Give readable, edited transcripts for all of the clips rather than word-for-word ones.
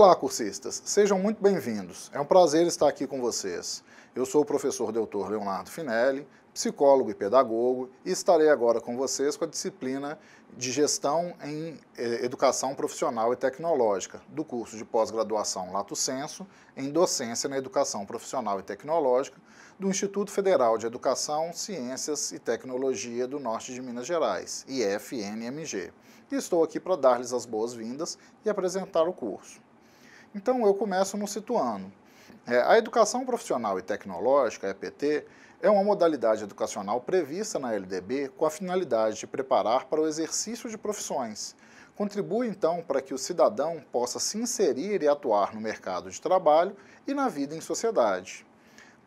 Olá, cursistas! Sejam muito bem-vindos. É um prazer estar aqui com vocês. Eu sou o professor Dr. Leonardo Finelli, psicólogo e pedagogo, e estarei agora com vocês com a disciplina de Gestão em Educação Profissional e Tecnológica, do curso de pós-graduação Lato Sensu, em Docência na Educação Profissional e Tecnológica, do Instituto Federal de Educação, Ciências e Tecnologia do Norte de Minas Gerais, IFNMG. E estou aqui para dar-lhes as boas-vindas e apresentar o curso. Então, eu começo nos situando. A Educação Profissional e Tecnológica, EPT, é uma modalidade educacional prevista na LDB com a finalidade de preparar para o exercício de profissões. Contribui, então, para que o cidadão possa se inserir e atuar no mercado de trabalho e na vida em sociedade.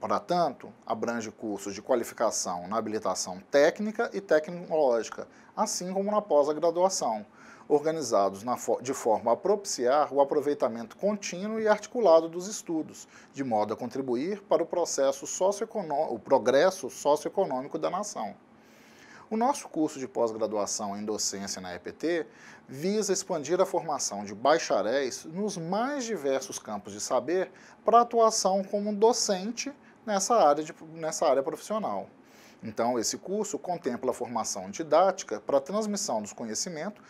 Para tanto, abrange cursos de qualificação na habilitação técnica e tecnológica, assim como na pós-graduação, organizados de forma a propiciar o aproveitamento contínuo e articulado dos estudos, de modo a contribuir para o progresso socioeconômico da nação. O nosso curso de pós-graduação em docência na EPT visa expandir a formação de bacharéis nos mais diversos campos de saber para atuação como docente nessa área profissional. Então, esse curso contempla a formação didática para a transmissão dos conhecimentos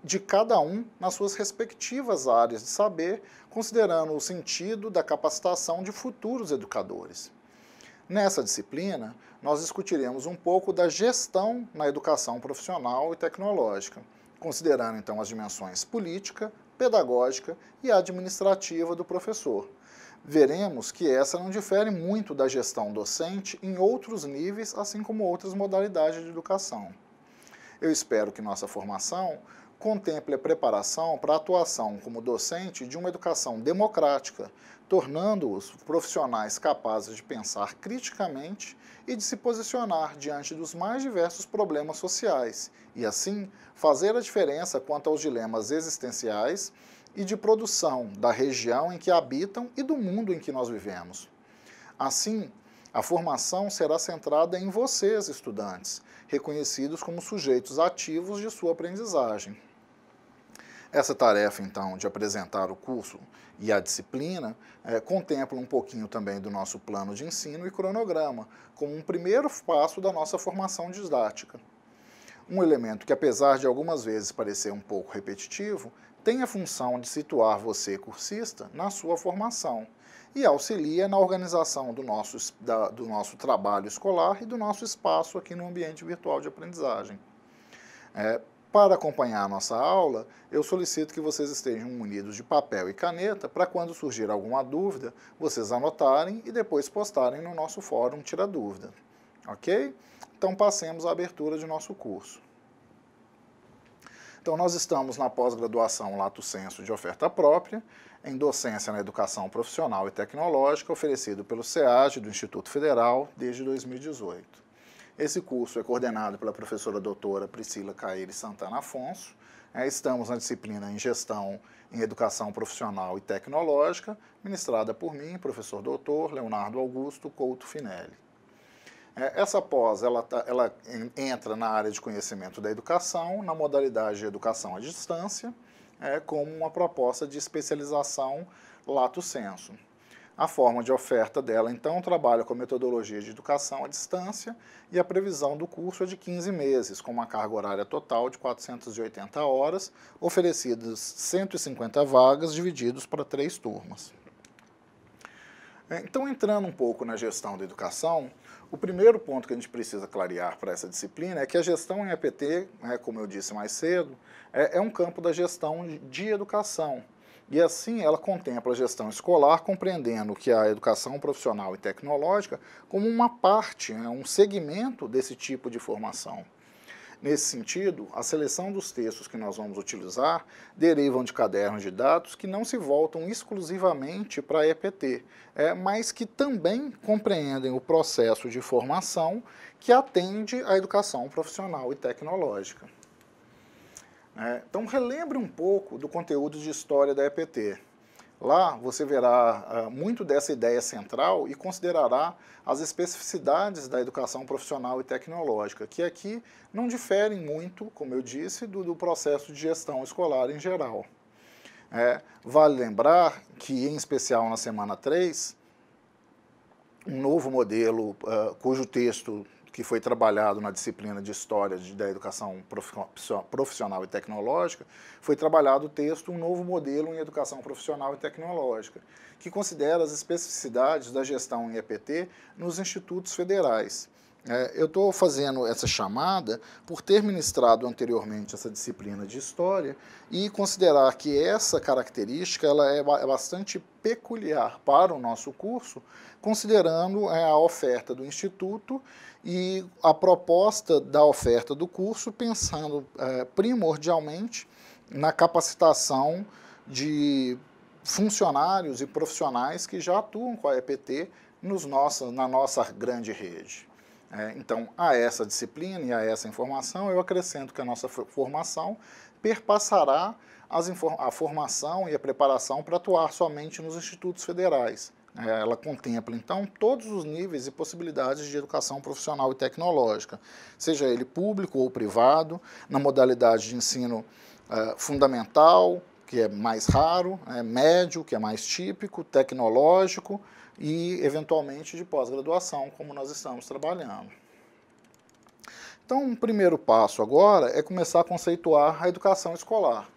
de cada um nas suas respectivas áreas de saber, considerando o sentido da capacitação de futuros educadores. Nessa disciplina, nós discutiremos um pouco da gestão na educação profissional e tecnológica, considerando então as dimensões política, pedagógica e administrativa do professor. Veremos que essa não difere muito da gestão docente em outros níveis, assim como outras modalidades de educação. Eu espero que nossa formação contemple a preparação para a atuação como docente de uma educação democrática, tornando-os profissionais capazes de pensar criticamente e de se posicionar diante dos mais diversos problemas sociais, e assim fazer a diferença quanto aos dilemas existenciais e de produção da região em que habitam e do mundo em que nós vivemos. Assim, a formação será centrada em vocês, estudantes, reconhecidos como sujeitos ativos de sua aprendizagem. Essa tarefa, então, de apresentar o curso e a disciplina, contempla um pouquinho também do nosso plano de ensino e cronograma, como um primeiro passo da nossa formação didática. Um elemento que, apesar de algumas vezes parecer um pouco repetitivo, tem a função de situar você, cursista, na sua formação e auxilia na organização do nosso trabalho escolar e do nosso espaço aqui no ambiente virtual de aprendizagem. Para acompanhar a nossa aula, eu solicito que vocês estejam munidos de papel e caneta para quando surgir alguma dúvida, vocês anotarem e depois postarem no nosso fórum Tira Dúvida. Ok? Então passemos à abertura de nosso curso. Então nós estamos na pós-graduação Lato Sensu de oferta própria, em docência na educação profissional e tecnológica, oferecido pelo SEAD do Instituto Federal desde 2018. Esse curso é coordenado pela professora doutora Priscila Caire Santana Afonso. Estamos na disciplina em Gestão em Educação Profissional e Tecnológica, ministrada por mim, professor doutor Leonardo Augusto Couto Finelli. Essa pós, ela entra na área de conhecimento da educação, na modalidade de educação à distância, como uma proposta de especialização Lato Sensu. A forma de oferta dela, então, trabalha com a metodologia de educação à distância e a previsão do curso é de 15 meses, com uma carga horária total de 480 horas, oferecidas 150 vagas, divididos para 3 turmas. Então, entrando um pouco na gestão da educação, o primeiro ponto que a gente precisa clarear para essa disciplina é que a gestão em EPT, como eu disse mais cedo, é um campo da gestão de educação. E assim ela contempla a gestão escolar, compreendendo que a educação profissional e tecnológica como uma parte, um segmento desse tipo de formação. Nesse sentido, a seleção dos textos que nós vamos utilizar derivam de cadernos de dados que não se voltam exclusivamente para a EPT, mas que também compreendem o processo de formação que atende à educação profissional e tecnológica. Então, relembre um pouco do conteúdo de história da EPT. Lá você verá muito dessa ideia central e considerará as especificidades da educação profissional e tecnológica, que aqui não diferem muito, como eu disse, do processo de gestão escolar em geral. Vale lembrar que, em especial na semana 3, um novo modelo, cujo texto que foi trabalhado na disciplina de História da Educação Profissional e Tecnológica, foi trabalhado o texto Um Novo Modelo em Educação Profissional e Tecnológica, que considera as especificidades da gestão em EPT nos institutos federais. Eu estou fazendo essa chamada por ter ministrado anteriormente essa disciplina de História e considerar que essa característica ela é bastante peculiar para o nosso curso, considerando a oferta do Instituto e a proposta da oferta do curso, pensando primordialmente na capacitação de funcionários e profissionais que já atuam com a EPT na nossa grande rede. Então, a essa disciplina e a essa informação, eu acrescento que a nossa formação perpassará a formação e a preparação para atuar somente nos institutos federais. Ela contempla, então, todos os níveis e possibilidades de educação profissional e tecnológica, seja ele público ou privado, na modalidade de ensino fundamental, que é mais raro, médio, que é mais típico, tecnológico, e, eventualmente, de pós-graduação, como nós estamos trabalhando. Então, um primeiro passo agora é começar a conceituar a educação escolar.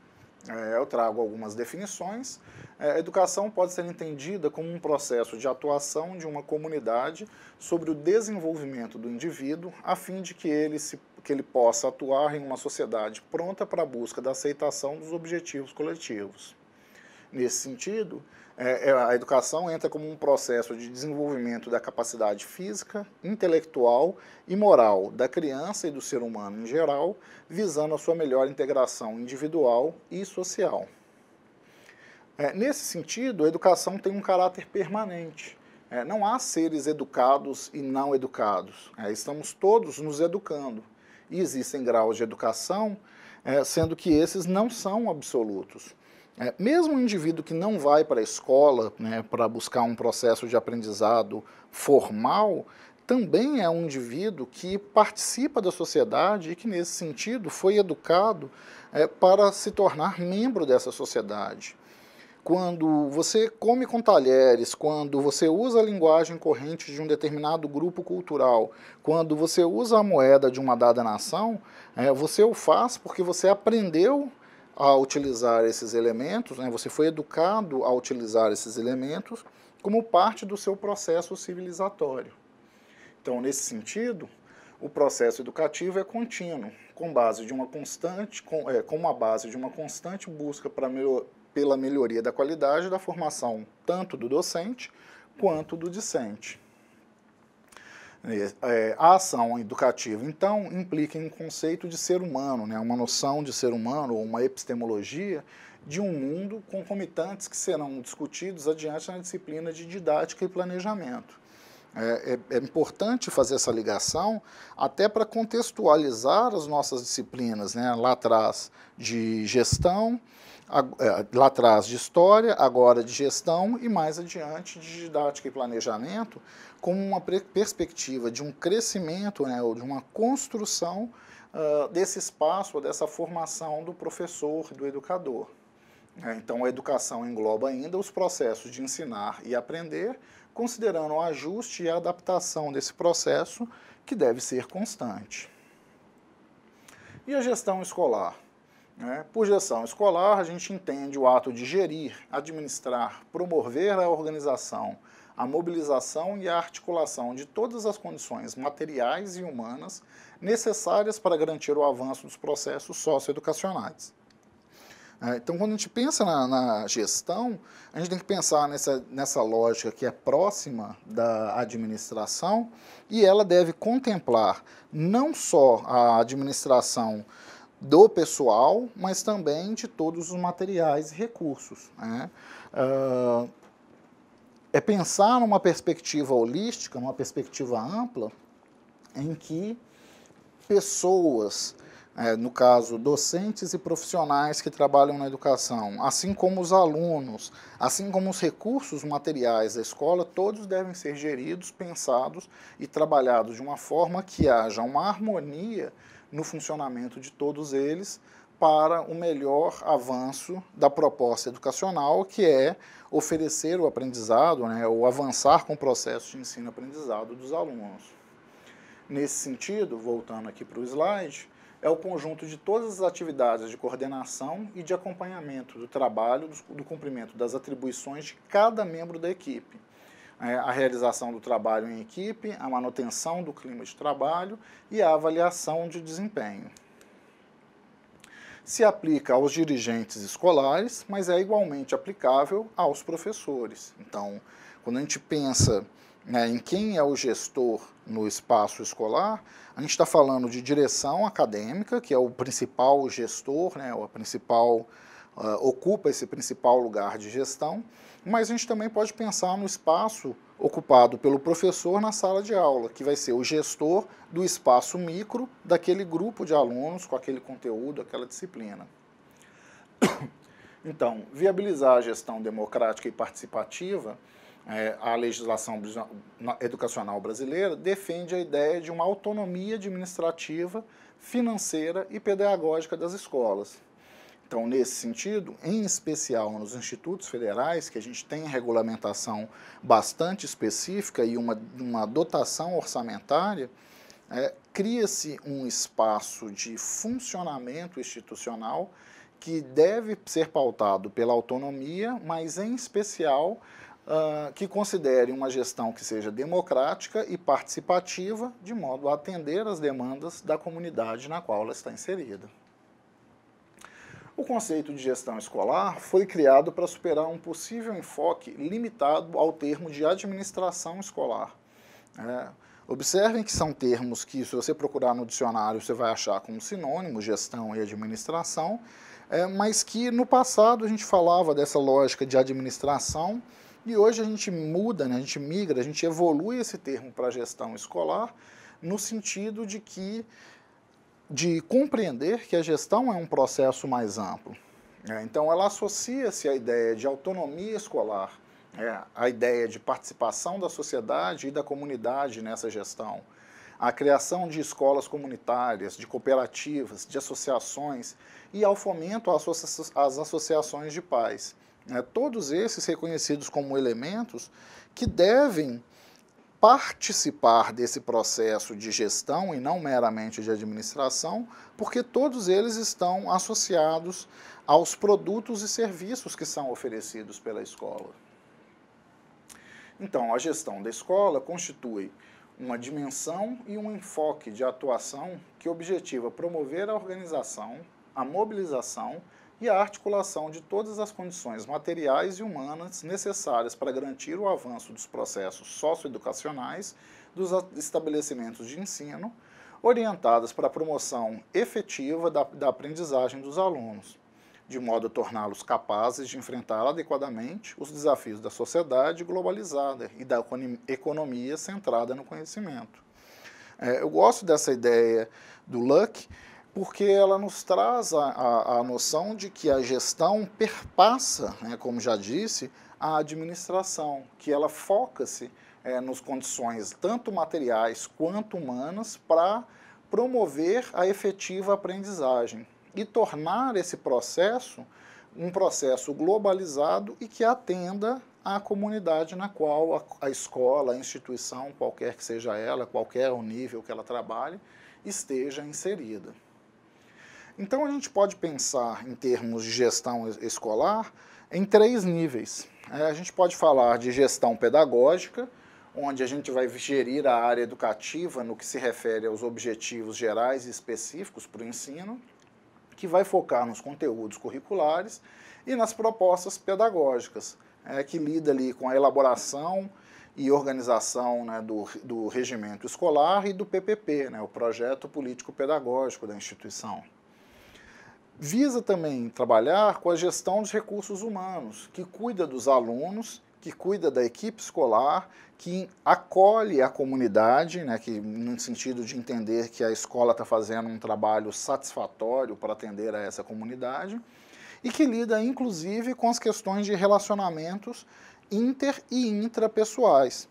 Eu trago algumas definições. A educação pode ser entendida como um processo de atuação de uma comunidade sobre o desenvolvimento do indivíduo, a fim de que ele possa atuar em uma sociedade pronta para a busca da aceitação dos objetivos coletivos. Nesse sentido, a educação entra como um processo de desenvolvimento da capacidade física, intelectual e moral da criança e do ser humano em geral, visando a sua melhor integração individual e social. Nesse sentido, a educação tem um caráter permanente. Não há seres educados e não educados. Estamos todos nos educando. E existem graus de educação, sendo que esses não são absolutos. Mesmo um indivíduo que não vai para a escola, para buscar um processo de aprendizado formal, também é um indivíduo que participa da sociedade e que, nesse sentido, foi educado para se tornar membro dessa sociedade. Quando você come com talheres, quando você usa a linguagem corrente de um determinado grupo cultural, quando você usa a moeda de uma dada nação, você o faz porque você aprendeu a utilizar esses elementos, você foi educado a utilizar esses elementos como parte do seu processo civilizatório. Então, nesse sentido, o processo educativo é contínuo, com uma base de uma constante busca pela melhoria da qualidade da formação tanto do docente quanto do discente. A ação educativa, então, implica em um conceito de ser humano, uma noção de ser humano, ou uma epistemologia de um mundo concomitantes que serão discutidos adiante na disciplina de didática e planejamento. É importante fazer essa ligação até para contextualizar as nossas disciplinas, lá atrás de gestão, lá atrás de história, agora de gestão e mais adiante de didática e planejamento, como uma perspectiva de um crescimento, ou de uma construção desse espaço, dessa formação do professor, do educador. Então, a educação engloba ainda os processos de ensinar e aprender, considerando o ajuste e a adaptação desse processo, que deve ser constante. E a gestão escolar? Por gestão escolar, a gente entende o ato de gerir, administrar, promover a organização, a mobilização e a articulação de todas as condições materiais e humanas necessárias para garantir o avanço dos processos socioeducacionais. Então, quando a gente pensa na gestão, a gente tem que pensar nessa lógica que é próxima da administração e ela deve contemplar não só a administração do pessoal, mas também de todos os materiais e recursos. É pensar numa perspectiva holística, numa perspectiva ampla, em que pessoas, no caso, docentes e profissionais que trabalham na educação, assim como os alunos, assim como os recursos materiais da escola, todos devem ser geridos, pensados e trabalhados de uma forma que haja uma harmonia no funcionamento de todos eles, para o melhor avanço da proposta educacional, que é oferecer o aprendizado, né, ou avançar com o processo de ensino-aprendizado dos alunos. Nesse sentido, voltando aqui para o slide, é o conjunto de todas as atividades de coordenação e de acompanhamento do trabalho, do cumprimento das atribuições de cada membro da equipe. A realização do trabalho em equipe, a manutenção do clima de trabalho e a avaliação de desempenho. Se aplica aos dirigentes escolares, mas é igualmente aplicável aos professores. Então, quando a gente pensa, né, em quem é o gestor no espaço escolar, a gente está falando de direção acadêmica, que é o principal gestor, né, ocupa esse principal lugar de gestão, mas a gente também pode pensar no espaço ocupado pelo professor na sala de aula, que vai ser o gestor do espaço micro daquele grupo de alunos com aquele conteúdo, aquela disciplina. Então, viabilizar a gestão democrática e participativa, a legislação educacional brasileira defende a ideia de uma autonomia administrativa, financeira e pedagógica das escolas. Então, nesse sentido, em especial nos institutos federais, que a gente tem regulamentação bastante específica e uma dotação orçamentária, cria-se um espaço de funcionamento institucional que deve ser pautado pela autonomia, mas em especial que considere uma gestão que seja democrática e participativa, de modo a atender às demandas da comunidade na qual ela está inserida. O conceito de gestão escolar foi criado para superar um possível enfoque limitado ao termo de administração escolar. Observem que são termos que, se você procurar no dicionário, você vai achar como sinônimo, gestão e administração, mas que no passado a gente falava dessa lógica de administração e hoje a gente muda, né, a gente migra, a gente evolui esse termo para gestão escolar no sentido de compreender que a gestão é um processo mais amplo. Então, ela associa-se à ideia de autonomia escolar, à ideia de participação da sociedade e da comunidade nessa gestão, à criação de escolas comunitárias, de cooperativas, de associações e ao fomento às associações de pais. Todos esses reconhecidos como elementos que devem participar desse processo de gestão e não meramente de administração, porque todos eles estão associados aos produtos e serviços que são oferecidos pela escola. Então, a gestão da escola constitui uma dimensão e um enfoque de atuação que objetiva promover a organização, a mobilização e a articulação de todas as condições materiais e humanas necessárias para garantir o avanço dos processos socioeducacionais dos estabelecimentos de ensino, orientadas para a promoção efetiva da aprendizagem dos alunos, de modo a torná-los capazes de enfrentar adequadamente os desafios da sociedade globalizada e da economia centrada no conhecimento. Eu gosto dessa ideia do Luck, porque ela nos traz a noção de que a gestão perpassa, né, como já disse, a administração, que ela foca-se nas condições tanto materiais quanto humanas para promover a efetiva aprendizagem e tornar esse processo um processo globalizado e que atenda à comunidade na qual a escola, a instituição, qualquer que seja ela, qualquer o nível que ela trabalhe, esteja inserida. Então, a gente pode pensar, em termos de gestão escolar, em 3 níveis. A gente pode falar de gestão pedagógica, onde a gente vai gerir a área educativa no que se refere aos objetivos gerais e específicos para o ensino, que vai focar nos conteúdos curriculares e nas propostas pedagógicas, que lida ali com a elaboração e organização, né, do regimento escolar e do PPP, né, o Projeto Político Pedagógico da instituição. Visa também trabalhar com a gestão dos recursos humanos, que cuida dos alunos, que cuida da equipe escolar, que acolhe a comunidade, né, que, no sentido de entender que a escola está fazendo um trabalho satisfatório para atender a essa comunidade, e que lida, inclusive, com as questões de relacionamentos inter- e intrapessoais,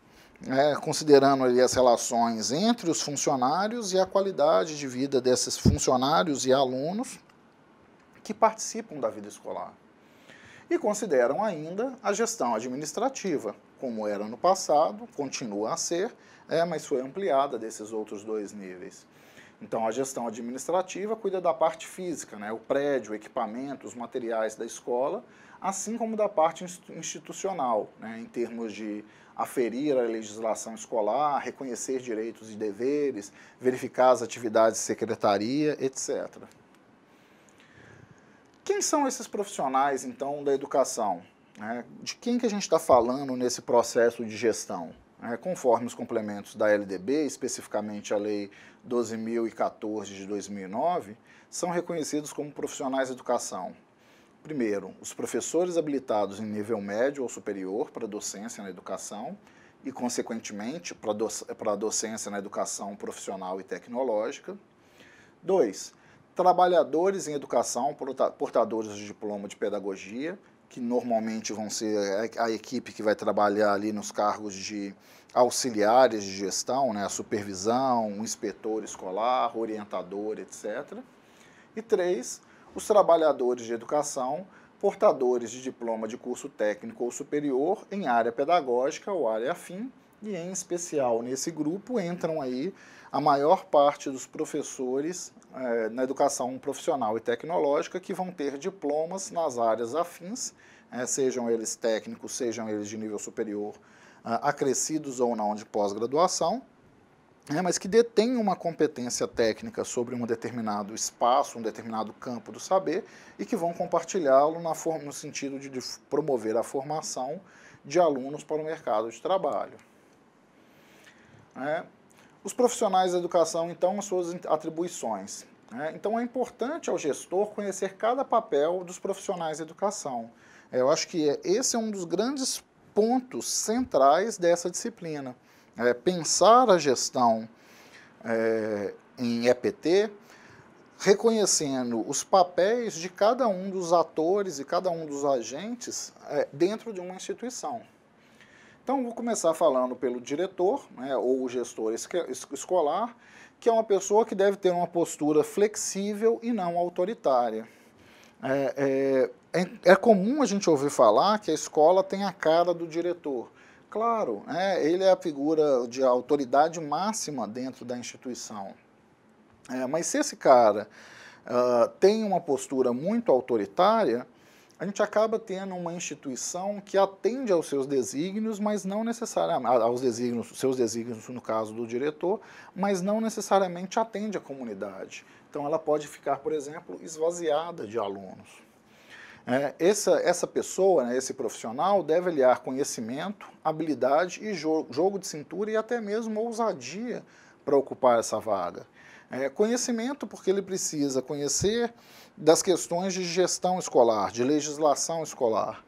considerando ali as relações entre os funcionários e a qualidade de vida desses funcionários e alunos, que participam da vida escolar. E consideram ainda a gestão administrativa, como era no passado, continua a ser, mas foi ampliada desses outros dois níveis. Então, a gestão administrativa cuida da parte física, né, o prédio, o equipamento, os materiais da escola, assim como da parte institucional, né, em termos de aferir a legislação escolar, reconhecer direitos e deveres, verificar as atividades de secretaria, etc. Quem são esses profissionais, então, da educação? De quem que a gente está falando nesse processo de gestão? Conforme os complementos da LDB, especificamente a Lei 12.014 de 2009, são reconhecidos como profissionais de educação. Primeiro, os professores habilitados em nível médio ou superior para docência na educação e, consequentemente, para a docência na educação profissional e tecnológica. 2, trabalhadores em educação portadores de diploma de pedagogia, que normalmente vão ser a equipe que vai trabalhar ali nos cargos de auxiliares de gestão, né, a supervisão, o inspetor escolar, orientador, etc. E 3, os trabalhadores de educação portadores de diploma de curso técnico ou superior em área pedagógica ou área afim, e em especial nesse grupo entram aí a maior parte dos professores na educação profissional e tecnológica que vão ter diplomas nas áreas afins, sejam eles técnicos, sejam eles de nível superior, acrescidos ou não de pós-graduação, mas que detêm uma competência técnica sobre um determinado espaço, um determinado campo do saber e que vão compartilhá-lo no sentido de promover a formação de alunos para o mercado de trabalho. Os profissionais da educação, então, as suas atribuições. Então, é importante ao gestor conhecer cada papel dos profissionais da educação. Eu acho que esse é um dos grandes pontos centrais dessa disciplina. Pensar a gestão em EPT, reconhecendo os papéis de cada um dos atores e cada um dos agentes dentro de uma instituição. Então, vou começar falando pelo diretor, ou o gestor escolar, que é uma pessoa que deve ter uma postura flexível e não autoritária. É comum a gente ouvir falar que a escola tem a cara do diretor. Claro, ele é a figura de autoridade máxima dentro da instituição. Mas se esse cara tem uma postura muito autoritária, a gente acaba tendo uma instituição que atende aos seus desígnios, mas não necessariamente seus desígnios no caso do diretor, mas não necessariamente atende a comunidade. Então ela pode ficar, por exemplo, esvaziada de alunos. Essa pessoa, esse profissional, deve aliar conhecimento, habilidade e jogo de cintura e até mesmo ousadia para ocupar essa vaga. Conhecimento porque ele precisa conhecer das questões de gestão escolar, de legislação escolar.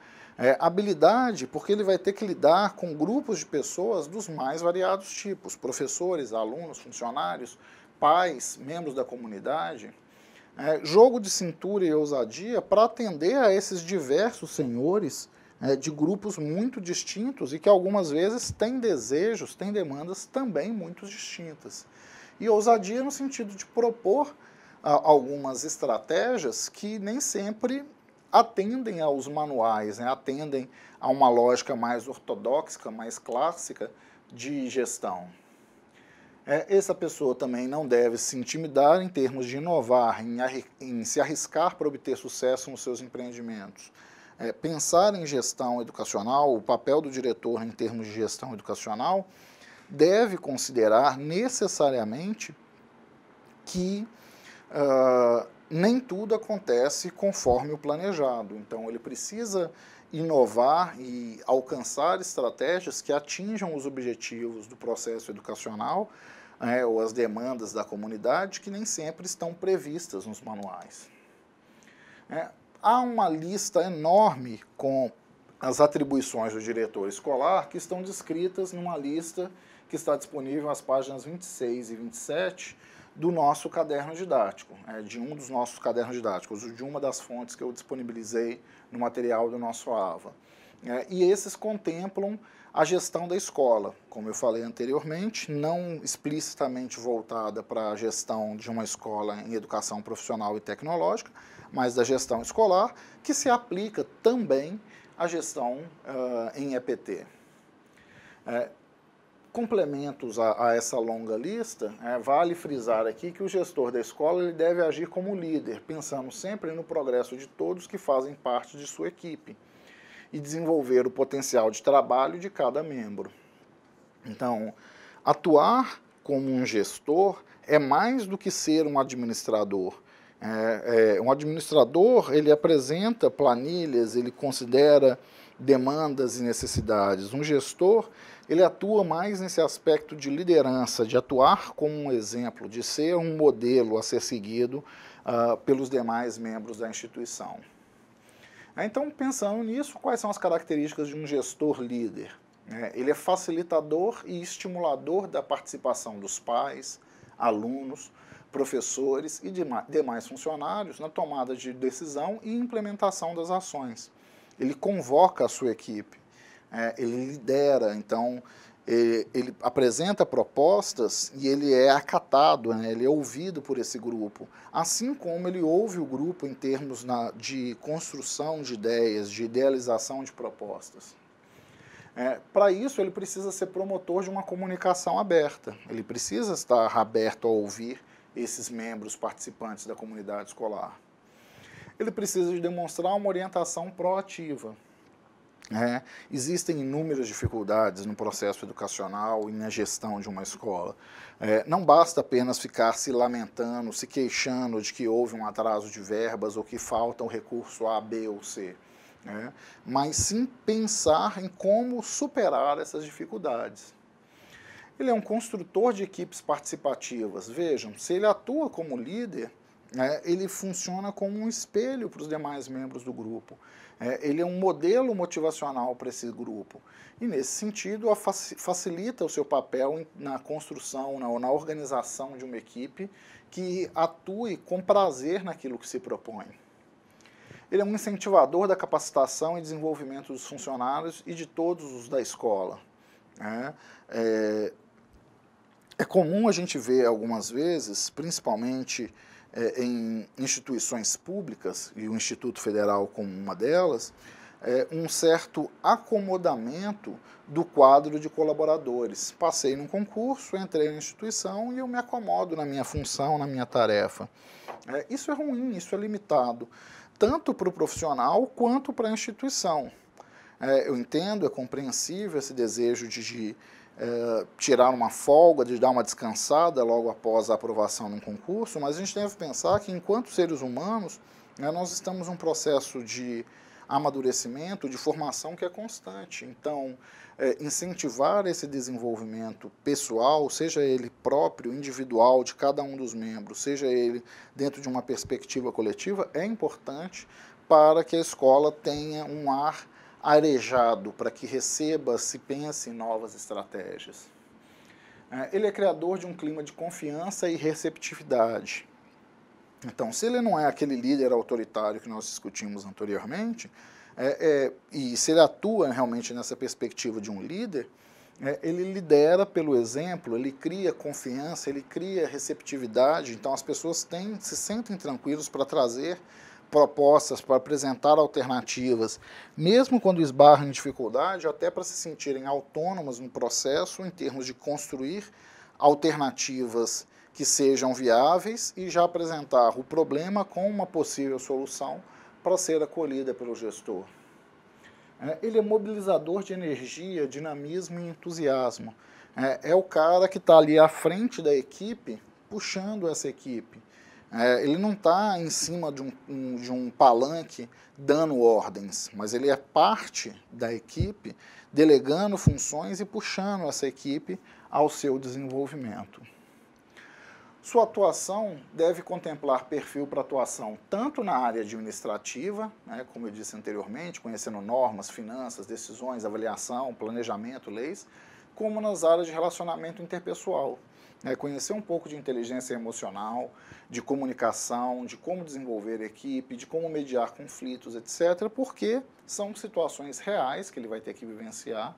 Habilidade porque ele vai ter que lidar com grupos de pessoas dos mais variados tipos, professores, alunos, funcionários, pais, membros da comunidade. Jogo de cintura e ousadia para atender a esses diversos senhores de grupos muito distintos e que algumas vezes têm desejos, têm demandas também muito distintas. E ousadia no sentido de propor algumas estratégias que nem sempre atendem aos manuais, atendem a uma lógica mais ortodoxa, mais clássica de gestão. Essa pessoa também não deve se intimidar em termos de inovar, em se arriscar para obter sucesso nos seus empreendimentos. Pensar em gestão educacional, o papel do diretor em termos de gestão educacional, deve considerar necessariamente que nem tudo acontece conforme o planejado. Então, ele precisa inovar e alcançar estratégias que atinjam os objetivos do processo educacional ou as demandas da comunidade que nem sempre estão previstas nos manuais. Há uma lista enorme com as atribuições do diretor escolar que estão descritas numa lista que está disponível nas páginas 26 e 27 do nosso caderno didático, de um dos nossos cadernos didáticos, de uma das fontes que eu disponibilizei no material do nosso AVA. E esses contemplam a gestão da escola, como eu falei anteriormente, não explicitamente voltada para a gestão de uma escola em educação profissional e tecnológica, mas da gestão escolar, que se aplica também à gestão em EPT. Complementos a essa longa lista, vale frisar aqui que o gestor da escola ele deve agir como líder, pensando sempre no progresso de todos que fazem parte de sua equipe e desenvolver o potencial de trabalho de cada membro. Então, atuar como um gestor é mais do que ser um administrador. Um administrador, ele apresenta planilhas, ele considera demandas e necessidades. Um gestor, ele atua mais nesse aspecto de liderança, de atuar como um exemplo, de ser um modelo a ser seguido pelos demais membros da instituição. Então, pensando nisso, quais são as características de um gestor líder? Ele é facilitador e estimulador da participação dos pais, alunos, professores e demais funcionários na tomada de decisão e implementação das ações. Ele convoca a sua equipe, ele lidera, então ele apresenta propostas e ele é acatado, ele é ouvido por esse grupo, assim como ele ouve o grupo em termos de construção de ideias, de idealização de propostas. Para isso, ele precisa ser promotor de uma comunicação aberta, ele precisa estar aberto a ouvir esses membros participantes da comunidade escolar. Ele precisa de demonstrar uma orientação proativa. Existem inúmeras dificuldades no processo educacional e na gestão de uma escola. Não basta apenas ficar se lamentando, se queixando de que houve um atraso de verbas ou que falta um recurso A, B ou C. Mas sim pensar em como superar essas dificuldades. Ele é um construtor de equipes participativas. Vejam, se ele atua como líder, ele funciona como um espelho para os demais membros do grupo. Ele é um modelo motivacional para esse grupo. E, nesse sentido, facilita o seu papel na construção, na organização de uma equipe que atue com prazer naquilo que se propõe. Ele é um incentivador da capacitação e desenvolvimento dos funcionários e de todos os da escola. É comum a gente ver algumas vezes, principalmente em instituições públicas, e o Instituto Federal como uma delas, um certo acomodamento do quadro de colaboradores. Passei num concurso, entrei na instituição e eu me acomodo na minha função, na minha tarefa. Isso é ruim, isso é limitado, tanto para o profissional quanto para a instituição. Eu entendo, é compreensível esse desejo de tirar uma folga, de dar uma descansada logo após a aprovação num concurso, mas a gente deve pensar que, enquanto seres humanos, nós estamos num processo de amadurecimento, de formação que é constante. Então, incentivar esse desenvolvimento pessoal, seja ele próprio, individual, de cada um dos membros, seja ele dentro de uma perspectiva coletiva, é importante para que a escola tenha um ar arejado, para que receba, se pense em novas estratégias. Ele é criador de um clima de confiança e receptividade. Então, se ele não é aquele líder autoritário que nós discutimos anteriormente, e se ele atua realmente nessa perspectiva de um líder, ele lidera pelo exemplo, ele cria confiança, ele cria receptividade, então as pessoas se sentem tranquilos para trazer propostas, para apresentar alternativas, mesmo quando esbarram em dificuldade, até para se sentirem autônomas no processo, em termos de construir alternativas que sejam viáveis e já apresentar o problema com uma possível solução para ser acolhida pelo gestor. Ele é mobilizador de energia, dinamismo e entusiasmo. É o cara que está ali à frente da equipe, puxando essa equipe. Ele não está em cima de um palanque dando ordens, mas ele é parte da equipe, delegando funções e puxando essa equipe ao seu desenvolvimento. Sua atuação deve contemplar perfil para atuação tanto na área administrativa, como eu disse anteriormente, conhecendo normas, finanças, decisões, avaliação, planejamento, leis, como nas áreas de relacionamento interpessoal. Conhecer um pouco de inteligência emocional, de comunicação, de como desenvolver equipe, de como mediar conflitos, etc., porque são situações reais que ele vai ter que vivenciar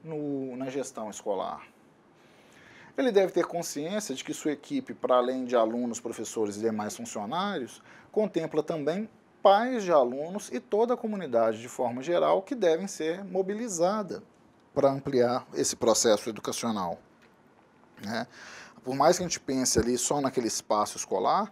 na gestão escolar. Ele deve ter consciência de que sua equipe, para além de alunos, professores e demais funcionários, contempla também pais de alunos e toda a comunidade de forma geral que devem ser mobilizada para ampliar esse processo educacional, né? Por mais que a gente pense ali só naquele espaço escolar,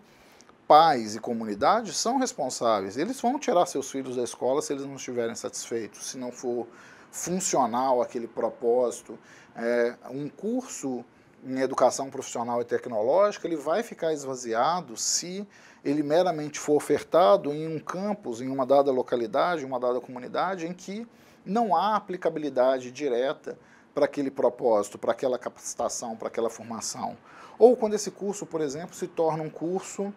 pais e comunidade são responsáveis. Eles vão tirar seus filhos da escola se eles não estiverem satisfeitos, se não for funcional aquele propósito. Um curso em educação profissional e tecnológica, ele vai ficar esvaziado se ele meramente for ofertado em um campus, em uma dada localidade, uma dada comunidade, em que não há aplicabilidade direta para aquele propósito, para aquela capacitação, para aquela formação. Ou quando esse curso, por exemplo, se torna um curso,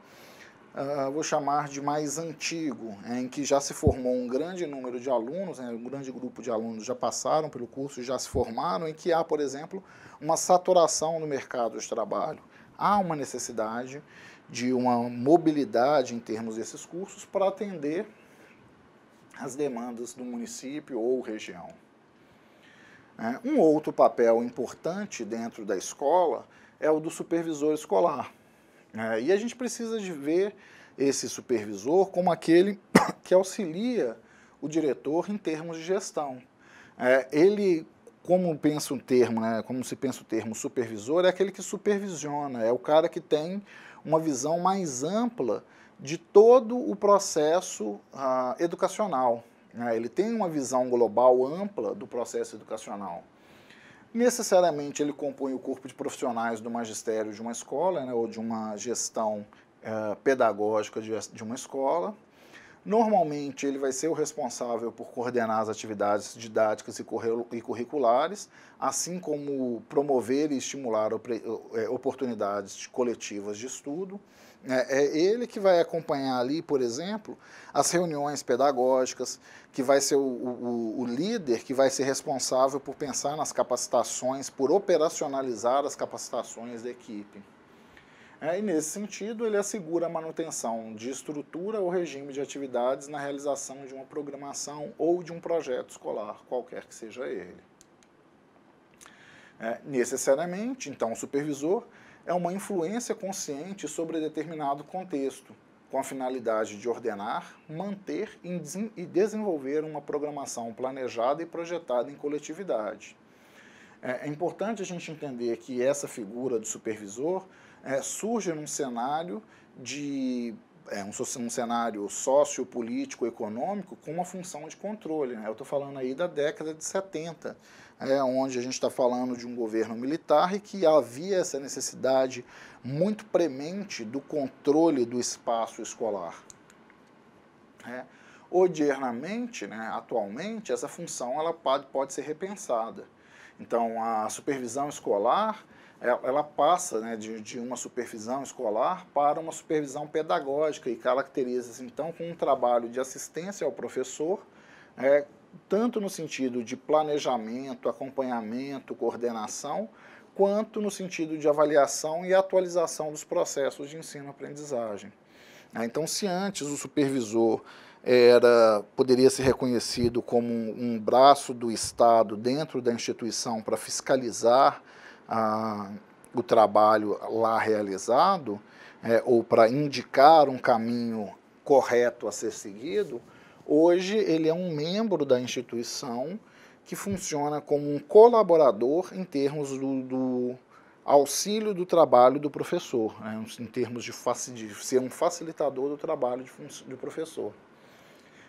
vou chamar de mais antigo, em que já se formou um grande número de alunos, um grande grupo de alunos já passaram pelo curso e já se formaram, em que há, por exemplo, uma saturação no mercado de trabalho. Há uma necessidade de uma mobilidade em termos desses cursos para atender as demandas do município ou região. Um outro papel importante dentro da escola é o do supervisor escolar. E a gente precisa de ver esse supervisor como aquele que auxilia o diretor em termos de gestão. Ele, como pensa um termo, como se pensa o termo supervisor, é aquele que supervisiona, é o cara que tem uma visão mais ampla de todo o processo educacional. Ele tem uma visão global ampla do processo educacional. Necessariamente ele compõe o corpo de profissionais do magistério de uma escola, ou de uma gestão pedagógica de uma escola. Normalmente ele vai ser o responsável por coordenar as atividades didáticas e curriculares, assim como promover e estimular oportunidades coletivas de estudo. É ele que vai acompanhar ali, por exemplo, as reuniões pedagógicas, que vai ser o líder que vai ser responsável por pensar nas capacitações, por operacionalizar as capacitações da equipe. E nesse sentido, ele assegura a manutenção de estrutura ou regime de atividades na realização de uma programação ou de um projeto escolar, qualquer que seja ele. Necessariamente, então, o supervisor é uma influência consciente sobre determinado contexto, com a finalidade de ordenar, manter e desenvolver uma programação planejada e projetada em coletividade. É importante a gente entender que essa figura do supervisor surge num cenário um cenário sociopolítico, econômico, com uma função de controle. Eu estou falando aí da década de 70, onde a gente está falando de um governo militar e que havia essa necessidade muito premente do controle do espaço escolar. Odiernamente, atualmente, essa função ela pode ser repensada. Então, a supervisão escolar ela passa de uma supervisão escolar para uma supervisão pedagógica e caracteriza-se, então, com um trabalho de assistência ao professor, tanto no sentido de planejamento, acompanhamento, coordenação, quanto no sentido de avaliação e atualização dos processos de ensino-aprendizagem. Então, se antes o supervisor poderia ser reconhecido como um braço do Estado dentro da instituição para fiscalizar o trabalho lá realizado, ou para indicar um caminho correto a ser seguido, hoje ele é um membro da instituição que funciona como um colaborador em termos do auxílio do trabalho do professor, em termos de ser um facilitador do trabalho do professor.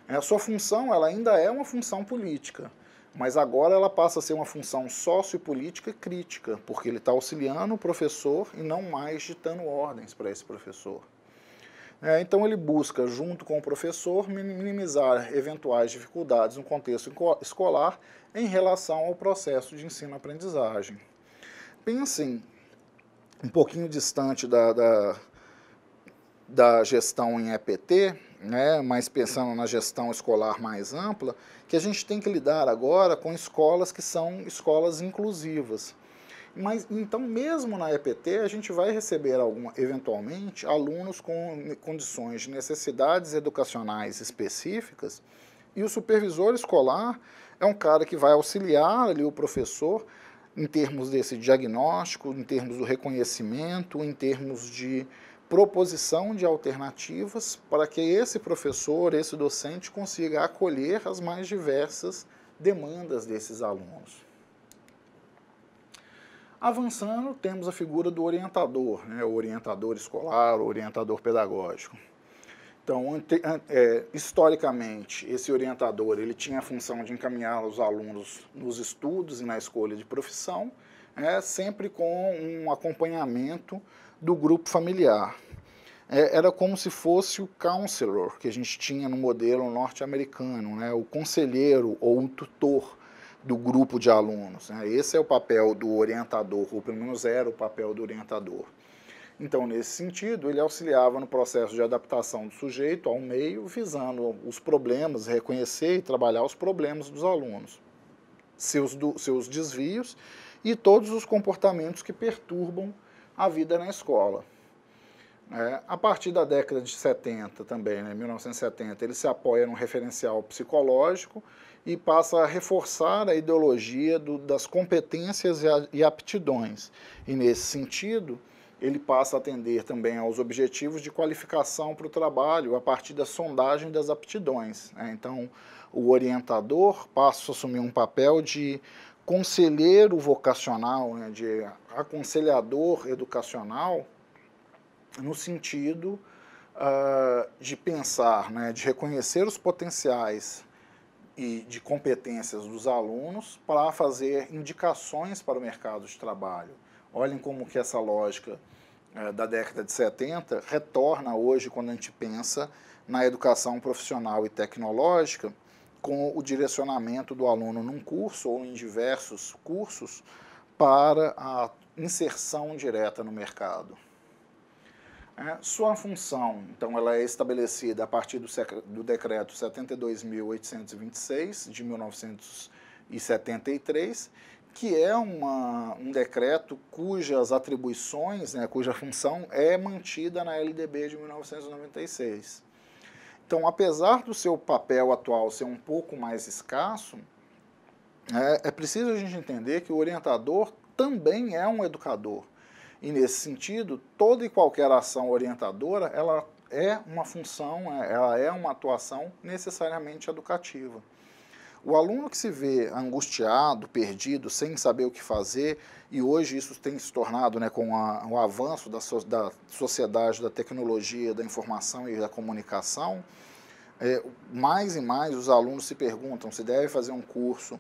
A sua função ela ainda é uma função política, mas agora ela passa a ser uma função sociopolítica e crítica, porque ele está auxiliando o professor e não mais ditando ordens para esse professor. Então ele busca, junto com o professor, minimizar eventuais dificuldades no contexto escolar em relação ao processo de ensino-aprendizagem. Pensem, um pouquinho distante da gestão em EPT, mas pensando na gestão escolar mais ampla, que a gente tem que lidar agora com escolas que são escolas inclusivas. Mas, então, mesmo na EPT, a gente vai receber, eventualmente, alunos com condições de necessidades educacionais específicas, e o supervisor escolar é um cara que vai auxiliar ali o professor em termos desse diagnóstico, em termos do reconhecimento, em termos de proposição de alternativas para que esse professor, esse docente, consiga acolher as mais diversas demandas desses alunos. Avançando, temos a figura do orientador, né, o orientador escolar, o orientador pedagógico. Então, historicamente, esse orientador ele tinha a função de encaminhar os alunos nos estudos e na escolha de profissão, sempre com um acompanhamento do grupo familiar. Era como se fosse o counselor que a gente tinha no modelo norte-americano, né, o conselheiro ou o tutor do grupo de alunos. Esse é o papel do orientador, ou pelo menos era o papel do orientador. Então, nesse sentido, ele auxiliava no processo de adaptação do sujeito ao meio, visando os problemas, reconhecer e trabalhar os problemas dos alunos, seus desvios e todos os comportamentos que perturbam a vida na escola. A partir da década de 70 também, 1970, ele se apoia num referencial psicológico e passa a reforçar a ideologia das competências e aptidões. E, nesse sentido, ele passa a atender também aos objetivos de qualificação para o trabalho a partir da sondagem das aptidões. Então, o orientador passa a assumir um papel de conselheiro vocacional, de aconselhador educacional, no sentido de pensar, de reconhecer os potenciais e de competências dos alunos para fazer indicações para o mercado de trabalho. Olhem como que essa lógica da década de 70 retorna hoje quando a gente pensa na educação profissional e tecnológica, com o direcionamento do aluno num curso ou em diversos cursos para a inserção direta no mercado. Sua função, então, ela é estabelecida a partir do decreto 72.826 de 1973, que é um decreto cujas atribuições, cuja função é mantida na LDB de 1996. Então, apesar do seu papel atual ser um pouco mais escasso, é preciso a gente entender que o orientador também é um educador. E, nesse sentido, toda e qualquer ação orientadora, ela é uma função, ela é uma atuação necessariamente educativa. O aluno que se vê angustiado, perdido, sem saber o que fazer, e hoje isso tem se tornado, com o avanço da sociedade, da tecnologia, da informação e da comunicação, mais e mais os alunos se perguntam se deve fazer um curso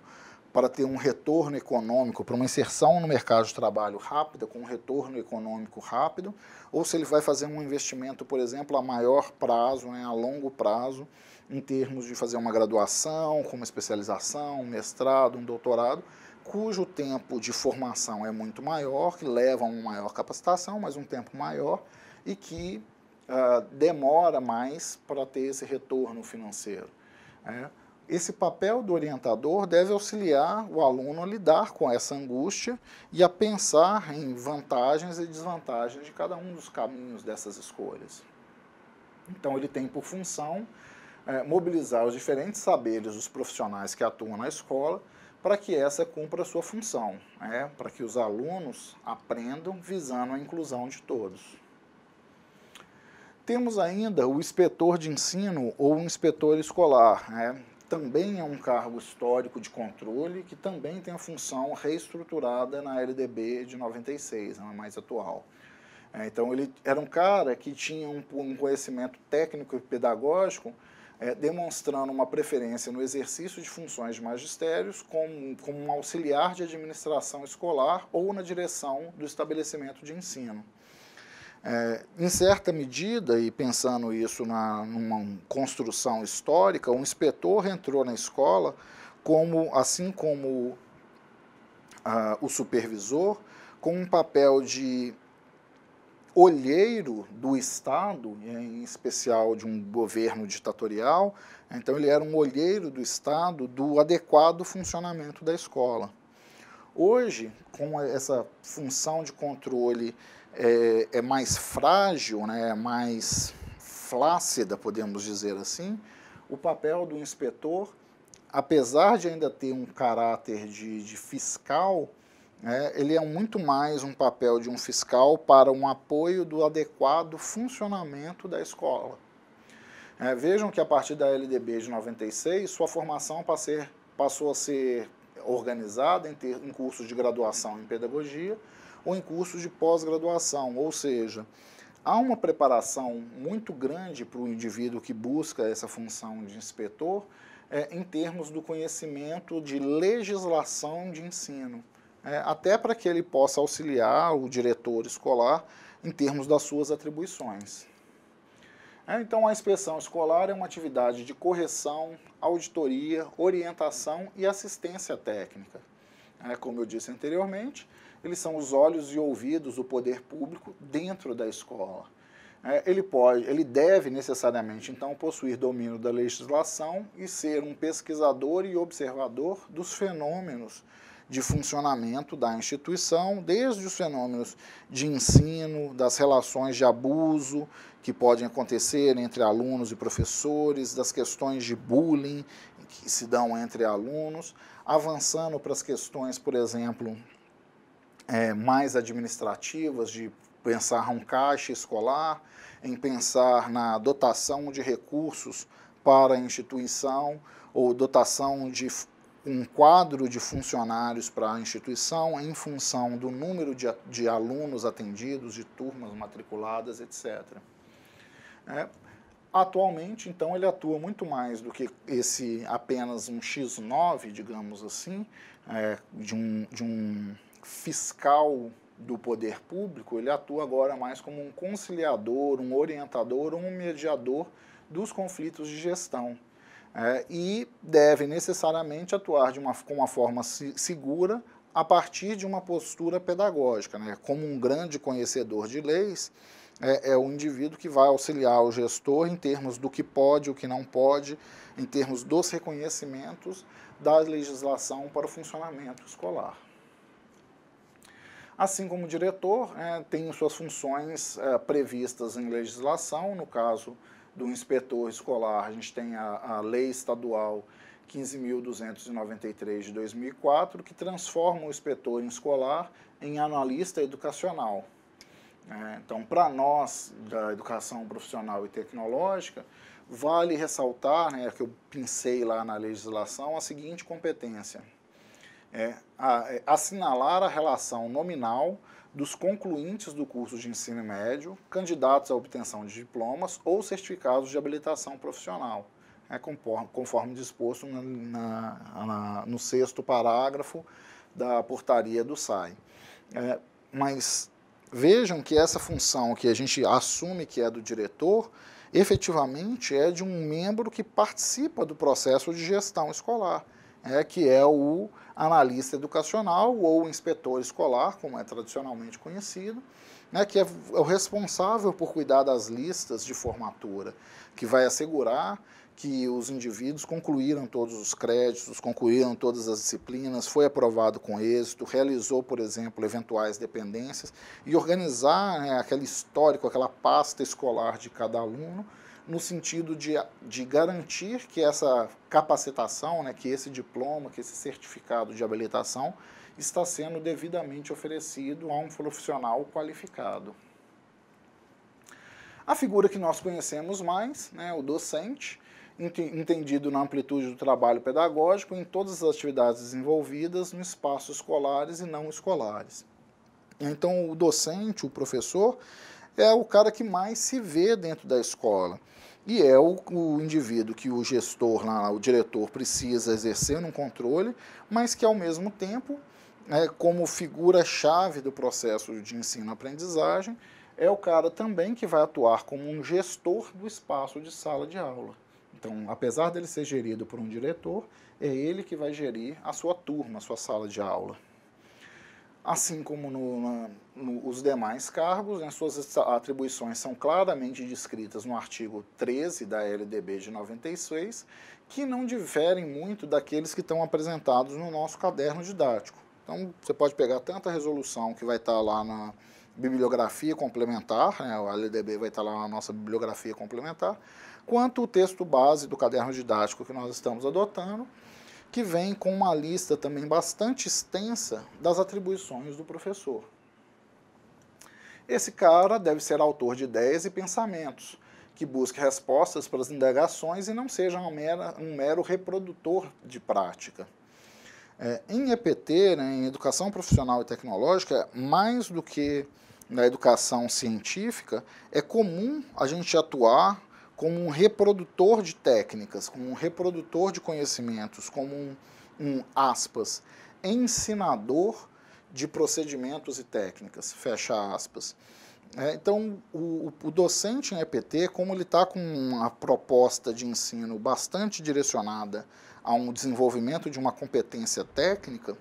para ter um retorno econômico, para uma inserção no mercado de trabalho rápida, com um retorno econômico rápido, ou se ele vai fazer um investimento, por exemplo, a maior prazo, a longo prazo, em termos de fazer uma graduação, com uma especialização, um mestrado, um doutorado, cujo tempo de formação é muito maior, que leva a uma maior capacitação, mas um tempo maior, e que demora mais para ter esse retorno financeiro. Esse papel do orientador deve auxiliar o aluno a lidar com essa angústia e a pensar em vantagens e desvantagens de cada um dos caminhos dessas escolhas. Então, ele tem por função mobilizar os diferentes saberes dos profissionais que atuam na escola para que essa cumpra a sua função, para que os alunos aprendam visando a inclusão de todos. Temos ainda o inspetor de ensino ou inspetor escolar, também é um cargo histórico de controle que também tem a função reestruturada na LDB de 96, não é mais atual. Então, ele era um cara que tinha um conhecimento técnico e pedagógico, demonstrando uma preferência no exercício de funções de magistérios como um auxiliar de administração escolar ou na direção do estabelecimento de ensino. Em certa medida, e pensando isso numa construção histórica, o inspetor entrou na escola assim como o supervisor, com um papel de olheiro do Estado, em especial de um governo ditatorial. Então, ele era um olheiro do Estado do adequado funcionamento da escola. Hoje, com essa função de controle mais frágil, mais flácida, podemos dizer assim, o papel do inspetor, apesar de ainda ter um caráter de fiscal, ele é muito mais um papel de um fiscal para um apoio do adequado funcionamento da escola. Vejam que a partir da LDB de 96, sua formação passou a ser organizada em cursos de graduação em pedagogia ou em cursos de pós-graduação, ou seja, há uma preparação muito grande para o indivíduo que busca essa função de inspetor em termos do conhecimento de legislação de ensino, até para que ele possa auxiliar o diretor escolar em termos das suas atribuições. Então, a inspeção escolar é uma atividade de correção, auditoria, orientação e assistência técnica. Como eu disse anteriormente, eles são os olhos e ouvidos do poder público dentro da escola. Ele deve necessariamente, então, possuir domínio da legislação e ser um pesquisador e observador dos fenômenos de funcionamento da instituição, desde os fenômenos de ensino, das relações de abuso que podem acontecer entre alunos e professores, das questões de bullying que se dão entre alunos, avançando para as questões, por exemplo, mais administrativas, de pensar um caixa escolar, em pensar na dotação de recursos para a instituição, ou dotação de um quadro de funcionários para a instituição em função do número de alunos atendidos, de turmas matriculadas, etc. Atualmente, então, ele atua muito mais do que esse apenas um X9, digamos assim, de um fiscal do poder público. Ele atua agora mais como um conciliador, um orientador, um mediador dos conflitos de gestão. E deve necessariamente atuar com uma forma segura a partir de uma postura pedagógica. Como um grande conhecedor de leis, é o indivíduo que vai auxiliar o gestor em termos do que pode e o que não pode, em termos dos reconhecimentos da legislação para o funcionamento escolar. Assim como o diretor, tem suas funções previstas em legislação. No caso do inspetor escolar, a gente tem a Lei Estadual 15.293 de 2004, que transforma o inspetor escolar em analista educacional. Então, para nós, da educação profissional e tecnológica, vale ressaltar, que eu pensei lá na legislação, a seguinte competência: assinalar a relação nominal dos concluintes do curso de ensino médio, candidatos à obtenção de diplomas ou certificados de habilitação profissional, conforme disposto no 6º parágrafo da portaria do SAI. Mas vejam que essa função que a gente assume que é do diretor, efetivamente é de um membro que participa do processo de gestão escolar, que é o analista educacional ou o inspetor escolar, como é tradicionalmente conhecido, que é o responsável por cuidar das listas de formatura, que vai assegurar que os indivíduos concluíram todos os créditos, concluíram todas as disciplinas, foi aprovado com êxito, realizou, por exemplo, eventuais dependências, e organizar aquele histórico, aquela pasta escolar de cada aluno, no sentido de garantir que essa capacitação, que esse diploma, que esse certificado de habilitação está sendo devidamente oferecido a um profissional qualificado. A figura que nós conhecemos mais, o docente, entendido na amplitude do trabalho pedagógico em todas as atividades desenvolvidas no espaço escolares e não escolares. Então, o docente, o professor, é o cara que mais se vê dentro da escola. E é o indivíduo que o gestor, o diretor, precisa exercer um controle, mas que, ao mesmo tempo, como figura-chave do processo de ensino-aprendizagem, é o cara também que vai atuar como um gestor do espaço de sala de aula. Então, apesar dele ser gerido por um diretor, é ele que vai gerir a sua turma, a sua sala de aula. Assim como os demais cargos, suas atribuições são claramente descritas no artigo 13 da LDB de 96, que não diferem muito daqueles que estão apresentados no nosso caderno didático. Então, você pode pegar tanto a resolução que vai estar lá na bibliografia complementar, a LDB vai estar lá na nossa bibliografia complementar, quanto o texto base do caderno didático que nós estamos adotando, que vem com uma lista também bastante extensa das atribuições do professor. Esse cara deve ser autor de ideias e pensamentos, que busque respostas para as indagações e não seja um mero reprodutor de prática. Em EPT, né, em Educação Profissional e Tecnológica, mais do que na educação científica, é comum a gente atuar como um reprodutor de técnicas, como um reprodutor de conhecimentos, como aspas, ensinador de procedimentos e técnicas, fecha aspas. Então, o docente em EPT, como ele está com uma proposta de ensino bastante direcionada a um desenvolvimento de uma competência técnica,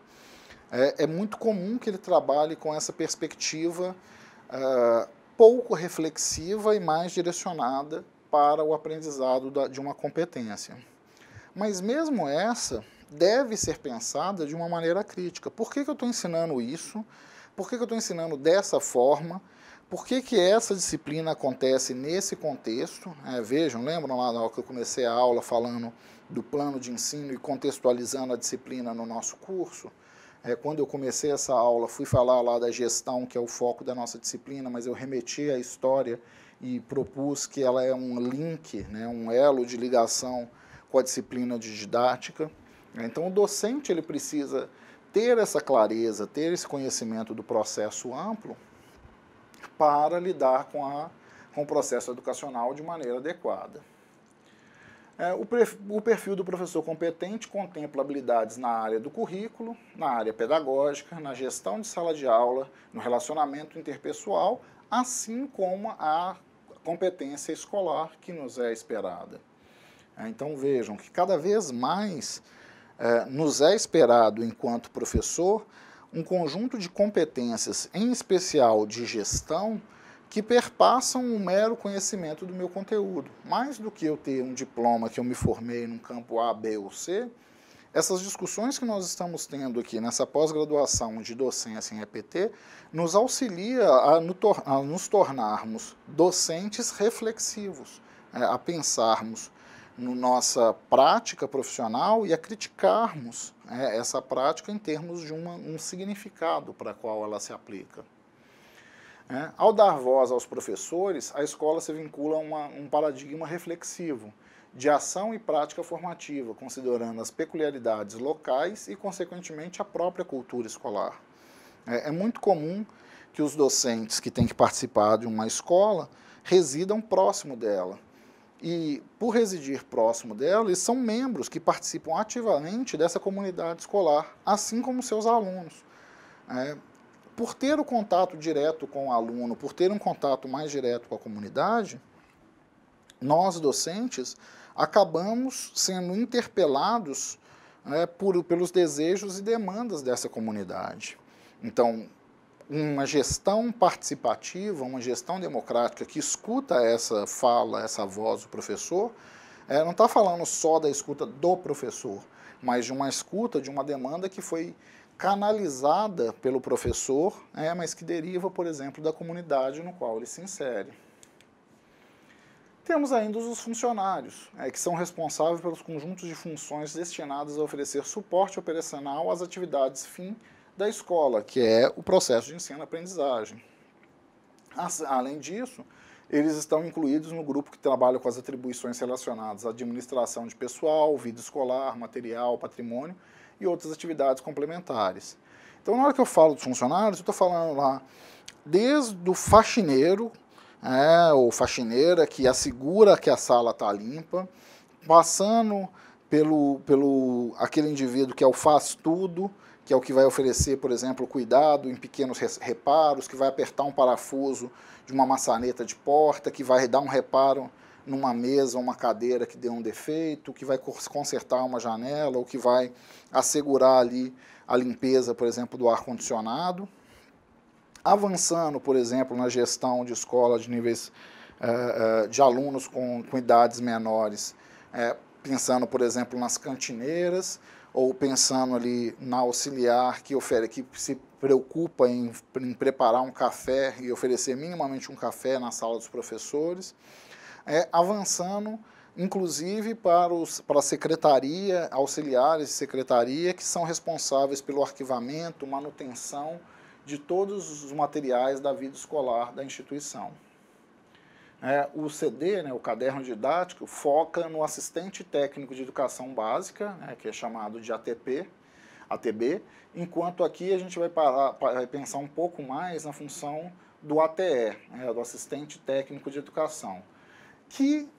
é muito comum que ele trabalhe com essa perspectiva pouco reflexiva e mais direcionada para o aprendizado de uma competência. Mas mesmo essa deve ser pensada de uma maneira crítica. Por que eu estou ensinando isso? Por que eu estou ensinando dessa forma? Por que essa disciplina acontece nesse contexto? Vejam, lembram lá na hora que eu comecei a aula falando do plano de ensino e contextualizando a disciplina no nosso curso? Quando eu comecei essa aula, fui falar lá da gestão, que é o foco da nossa disciplina, mas eu remeti à história e propus que ela é um link, né, um elo de ligação com a disciplina de didática. Então, o docente ele precisa ter essa clareza, ter esse conhecimento do processo amplo para lidar com o processo educacional de maneira adequada. O perfil do professor competente contempla habilidades na área do currículo, na área pedagógica, na gestão de sala de aula, no relacionamento interpessoal, assim como a competência escolar que nos é esperada. Então vejam que cada vez mais nos é esperado, enquanto professor, um conjunto de competências, em especial de gestão, que perpassam o mero conhecimento do meu conteúdo. Mais do que eu ter um diploma que eu me formei num campo A, B ou C, essas discussões que nós estamos tendo aqui nessa pós-graduação de docência em EPT nos auxilia a nos tornarmos docentes reflexivos, a pensarmos na nossa prática profissional e a criticarmos essa prática em termos de um significado para qual ela se aplica. Ao dar voz aos professores, a escola se vincula a um paradigma reflexivo, de ação e prática formativa, considerando as peculiaridades locais e, consequentemente, a própria cultura escolar. É muito comum que os docentes que têm que participar de uma escola residam próximo dela. E, por residir próximo dela, eles são membros que participam ativamente dessa comunidade escolar, assim como seus alunos. Por ter o contato direto com o aluno, por ter um contato mais direto com a comunidade, nós, docentes, acabamos sendo interpelados pelos desejos e demandas dessa comunidade. Então, uma gestão participativa, uma gestão democrática que escuta essa fala, essa voz do professor, não está falando só da escuta do professor, mas de uma escuta, de uma demanda que foi canalizada pelo professor, mas que deriva, por exemplo, da comunidade no qual ele se insere. Temos ainda os funcionários, que são responsáveis pelos conjuntos de funções destinadas a oferecer suporte operacional às atividades fim da escola, que é o processo de ensino-aprendizagem. Além disso, eles estão incluídos no grupo que trabalha com as atribuições relacionadas à administração de pessoal, vida escolar, material, patrimônio e outras atividades complementares. Então, na hora que eu falo dos funcionários, eu estou falando lá desde o faxineiro, ou faxineira que assegura que a sala está limpa, passando pelo aquele indivíduo que é o faz-tudo, que é o que vai oferecer, por exemplo, cuidado em pequenos reparos, que vai apertar um parafuso de uma maçaneta de porta, que vai dar um reparo numa mesa ou uma cadeira que deu um defeito, que vai consertar uma janela, ou que vai assegurar ali a limpeza, por exemplo, do ar-condicionado. Avançando, por exemplo, na gestão de escola de níveis de alunos com idades menores, pensando, por exemplo, nas cantineiras, ou pensando ali na auxiliar que se preocupa em preparar um café e oferecer minimamente um café na sala dos professores, avançando inclusive para a secretaria, auxiliares de secretaria, que são responsáveis pelo arquivamento, manutenção de todos os materiais da vida escolar da instituição. O CD, o caderno didático, foca no assistente técnico de educação básica, que é chamado de ATB, enquanto aqui a gente vai pensar um pouco mais na função do ATE, do assistente técnico de educação, que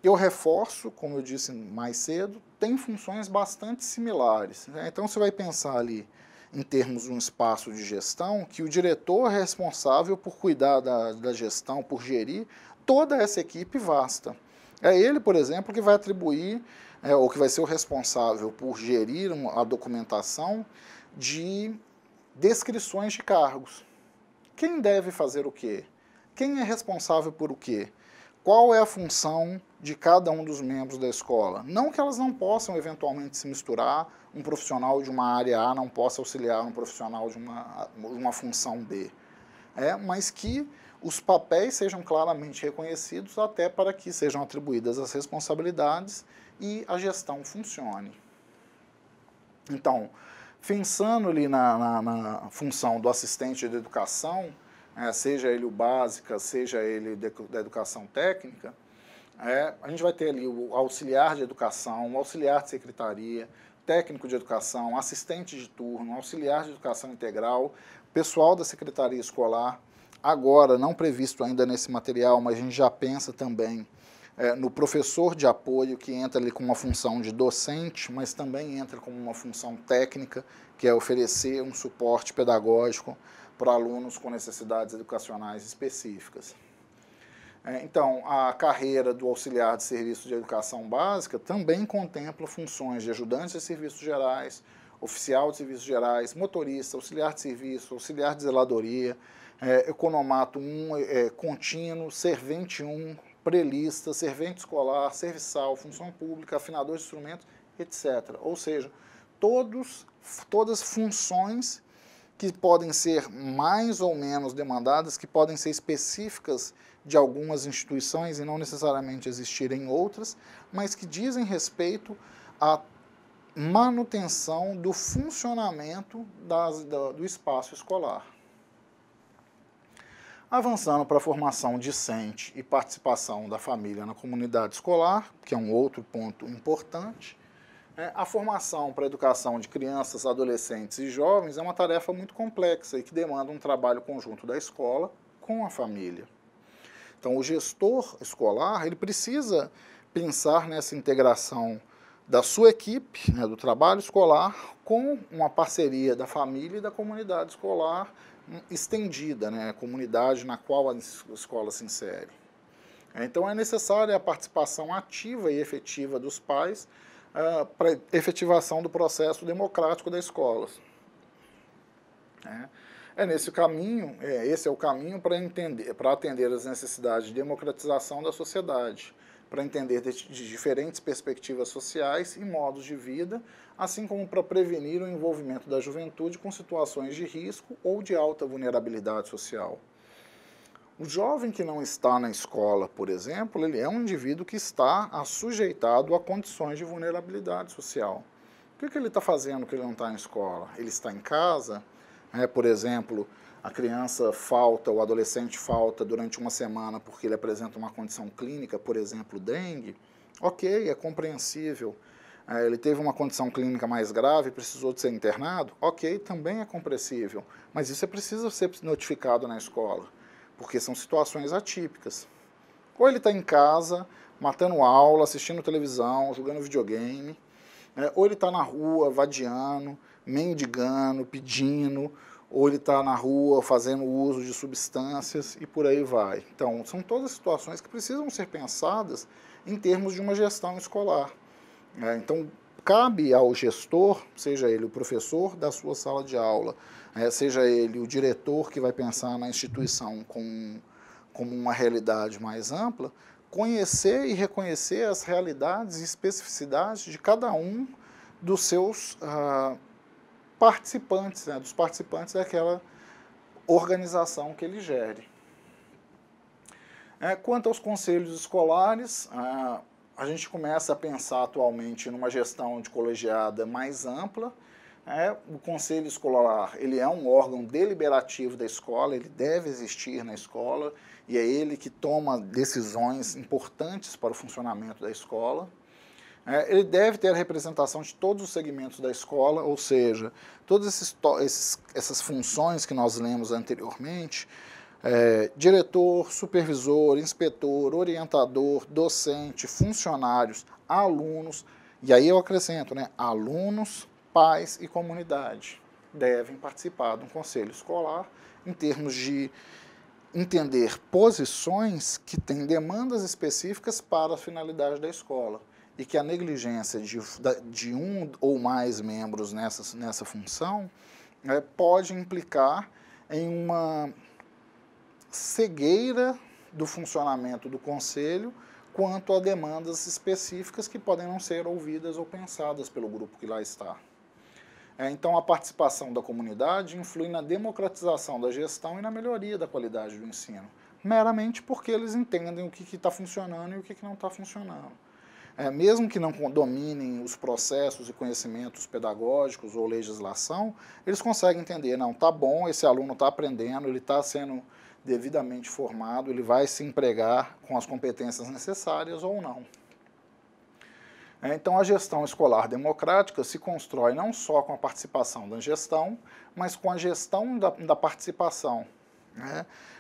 eu reforço, como eu disse mais cedo, tem funções bastante similares. Então você vai pensar ali em termos de um espaço de gestão, que o diretor é responsável por cuidar da gestão, por gerir toda essa equipe vasta. É ele, por exemplo, que vai atribuir, ou que vai ser o responsável por gerir a documentação de descrições de cargos. Quem deve fazer o quê? Quem é responsável por o quê? Qual é a função de cada um dos membros da escola? Não que elas não possam eventualmente se misturar, um profissional de uma área A não possa auxiliar um profissional de uma função B. Mas que os papéis sejam claramente reconhecidos até para que sejam atribuídas as responsabilidades e a gestão funcione. Então, pensando ali na função do assistente de educação, seja ele o básica, seja ele da educação técnica, a gente vai ter ali o auxiliar de educação, o auxiliar de secretaria, técnico de educação, assistente de turno, auxiliar de educação integral, pessoal da secretaria escolar, agora não previsto ainda nesse material, mas a gente já pensa também no professor de apoio, que entra ali com uma função de docente, mas também entra com uma função técnica, que é oferecer um suporte pedagógico para alunos com necessidades educacionais específicas. Então, a carreira do auxiliar de serviço de educação básica também contempla funções de ajudante de serviços gerais, oficial de serviços gerais, motorista, auxiliar de serviço, auxiliar de zeladoria, economato 1, contínuo, servente 1, prelista, servente escolar, serviçal, função pública, afinador de instrumentos, etc. Ou seja, todas funções que podem ser mais ou menos demandadas, que podem ser específicas de algumas instituições e não necessariamente existirem em outras, mas que dizem respeito à manutenção do funcionamento do espaço escolar. Avançando para a formação discente e participação da família na comunidade escolar, que é um outro ponto importante, a formação para a educação de crianças, adolescentes e jovens é uma tarefa muito complexa e que demanda um trabalho conjunto da escola com a família. Então, o gestor escolar, ele precisa pensar nessa integração da sua equipe, do trabalho escolar, com uma parceria da família e da comunidade escolar estendida, a comunidade na qual a escola se insere. Então, é necessária a participação ativa e efetiva dos pais para a efetivação do processo democrático da escola. Nesse caminho, esse é o caminho para atender as necessidades de democratização da sociedade, para entender de diferentes perspectivas sociais e modos de vida, assim como para prevenir o envolvimento da juventude com situações de risco ou de alta vulnerabilidade social. O jovem que não está na escola, por exemplo, ele é um indivíduo que está assujeitado a condições de vulnerabilidade social. O que ele está fazendo que ele não está na escola? Ele está em casa? Por exemplo, a criança falta, o adolescente falta durante uma semana porque ele apresenta uma condição clínica, por exemplo, dengue. Ok, é compreensível. Ele teve uma condição clínica mais grave, precisou de ser internado. Ok, também é compreensível. Mas isso precisa ser notificado na escola, porque são situações atípicas. Ou ele está em casa, matando aula, assistindo televisão, jogando videogame, ou ele está na rua, vadiando, mendigando, pedindo, ou ele está na rua fazendo uso de substâncias e por aí vai. Então, são todas situações que precisam ser pensadas em termos de uma gestão escolar. Então, cabe ao gestor, seja ele o professor da sua sala de aula, seja ele o diretor que vai pensar na instituição como uma realidade mais ampla, conhecer e reconhecer as realidades e especificidades de cada um dos seus participantes, dos participantes daquela organização que ele gere. Quanto aos conselhos escolares, a gente começa a pensar atualmente numa gestão de colegiada mais ampla. O Conselho Escolar, ele é um órgão deliberativo da escola, ele deve existir na escola, e é ele que toma decisões importantes para o funcionamento da escola. Ele deve ter a representação de todos os segmentos da escola, ou seja, todas essas funções que nós lemos anteriormente, diretor, supervisor, inspetor, orientador, docente, funcionários, alunos, e aí eu acrescento, alunos, pais e comunidade devem participar de um conselho escolar em termos de entender posições que têm demandas específicas para a finalidade da escola e que a negligência de um ou mais membros nessa função pode implicar em uma cegueira do funcionamento do conselho quanto a demandas específicas que podem não ser ouvidas ou pensadas pelo grupo que lá está. Então, a participação da comunidade influi na democratização da gestão e na melhoria da qualidade do ensino, meramente porque eles entendem o que está funcionando e o que não está funcionando. Mesmo que não dominem os processos e conhecimentos pedagógicos ou legislação, eles conseguem entender, não, tá bom, esse aluno está aprendendo, ele está sendo devidamente formado, ele vai se empregar com as competências necessárias ou não. Então, a gestão escolar democrática se constrói não só com a participação da gestão, mas com a gestão da participação,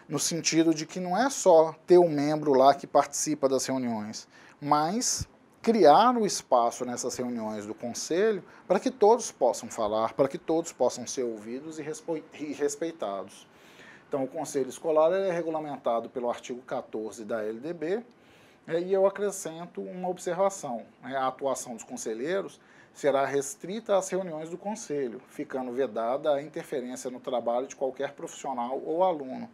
no sentido de que não é só ter um membro lá que participa das reuniões, mas criar o espaço nessas reuniões do conselho para que todos possam falar, para que todos possam ser ouvidos e respeitados. Então, o conselho escolar é regulamentado pelo artigo 14 da LDB, e eu acrescento uma observação. A atuação dos conselheiros será restrita às reuniões do conselho, ficando vedada a interferência no trabalho de qualquer profissional ou aluno.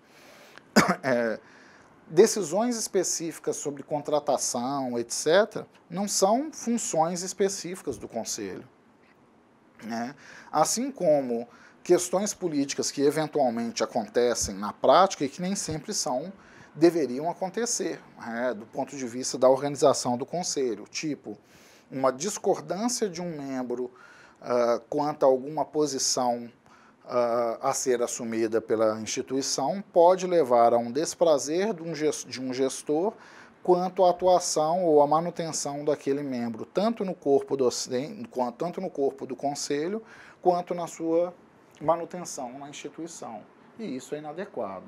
Decisões específicas sobre contratação, etc., não são funções específicas do conselho. Assim como questões políticas que eventualmente acontecem na prática e que nem sempre deveriam acontecer, do ponto de vista da organização do conselho, tipo, uma discordância de um membro quanto a alguma posição a ser assumida pela instituição pode levar a um desprazer de um gestor quanto à atuação ou à manutenção daquele membro, tanto no corpo do conselho, quanto na sua manutenção na instituição. E isso é inadequado.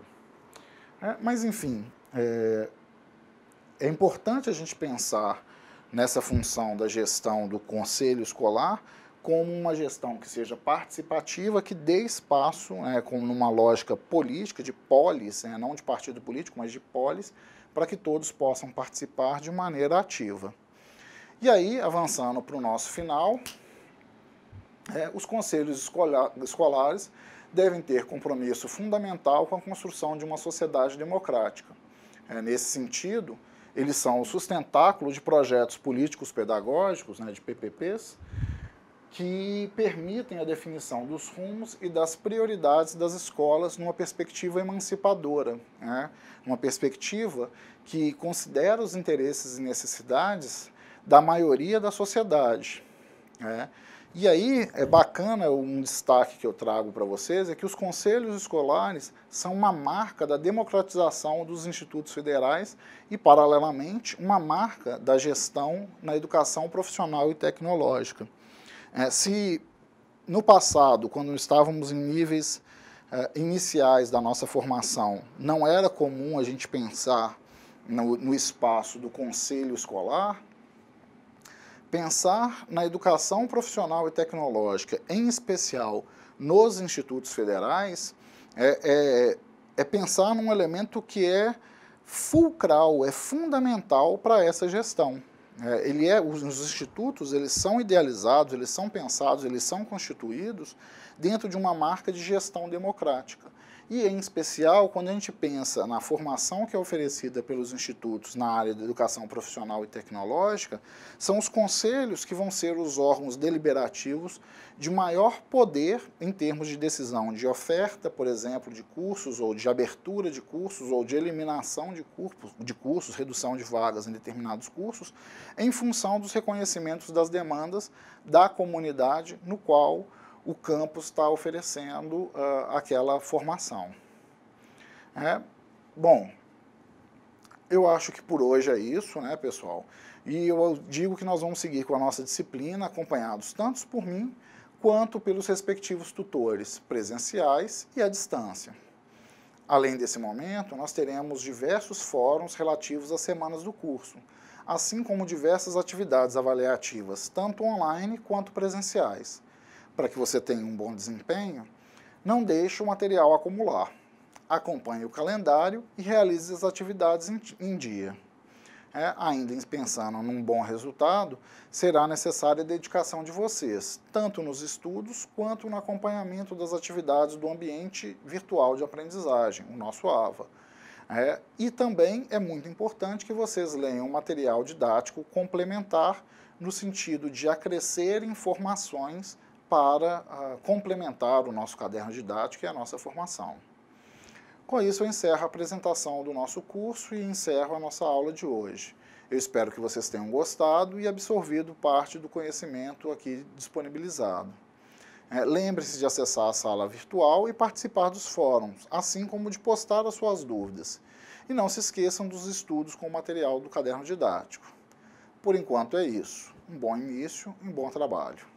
Mas, enfim, é importante a gente pensar nessa função da gestão do conselho escolar como uma gestão que seja participativa, que dê espaço, como numa lógica política, de polis, não de partido político, mas de polis, para que todos possam participar de maneira ativa. E aí, avançando para o nosso final, os conselhos escolares devem ter compromisso fundamental com a construção de uma sociedade democrática. Nesse sentido, eles são o sustentáculo de projetos políticos pedagógicos, de PPPs, que permitem a definição dos rumos e das prioridades das escolas numa perspectiva emancipadora, uma perspectiva que considera os interesses e necessidades da maioria da sociedade. E aí, é bacana, um destaque que eu trago para vocês, é que os conselhos escolares são uma marca da democratização dos institutos federais e, paralelamente, uma marca da gestão na educação profissional e tecnológica. Se no passado, quando estávamos em níveis iniciais da nossa formação, não era comum a gente pensar no espaço do conselho escolar, pensar na educação profissional e tecnológica, em especial nos institutos federais, é pensar num elemento que é fulcral, é fundamental para essa gestão. Os institutos, eles são idealizados, eles são pensados, eles são constituídos dentro de uma marca de gestão democrática. E, em especial, quando a gente pensa na formação que é oferecida pelos institutos na área da educação profissional e tecnológica, são os conselhos que vão ser os órgãos deliberativos de maior poder em termos de decisão de oferta, por exemplo, de cursos, ou de abertura de cursos, ou de eliminação de cursos, redução de vagas em determinados cursos, em função dos reconhecimentos das demandas da comunidade no qual o campus está oferecendo aquela formação. Bom, eu acho que por hoje é isso, né, pessoal? E eu digo que nós vamos seguir com a nossa disciplina, acompanhados tanto por mim, quanto pelos respectivos tutores presenciais e à distância. Além desse momento, nós teremos diversos fóruns relativos às semanas do curso, assim como diversas atividades avaliativas, tanto online quanto presenciais. Para que você tenha um bom desempenho, não deixe o material acumular. Acompanhe o calendário e realize as atividades em dia. Ainda pensando num bom resultado, será necessária a dedicação de vocês, tanto nos estudos quanto no acompanhamento das atividades do ambiente virtual de aprendizagem, o nosso AVA. E também é muito importante que vocês leiam material didático complementar, no sentido de acrescer informações para complementar o nosso caderno didático e a nossa formação. Com isso, eu encerro a apresentação do nosso curso e encerro a nossa aula de hoje. Eu espero que vocês tenham gostado e absorvido parte do conhecimento aqui disponibilizado. Lembre-se de acessar a sala virtual e participar dos fóruns, assim como de postar as suas dúvidas. E não se esqueçam dos estudos com o material do caderno didático. Por enquanto é isso. Um bom início e um bom trabalho.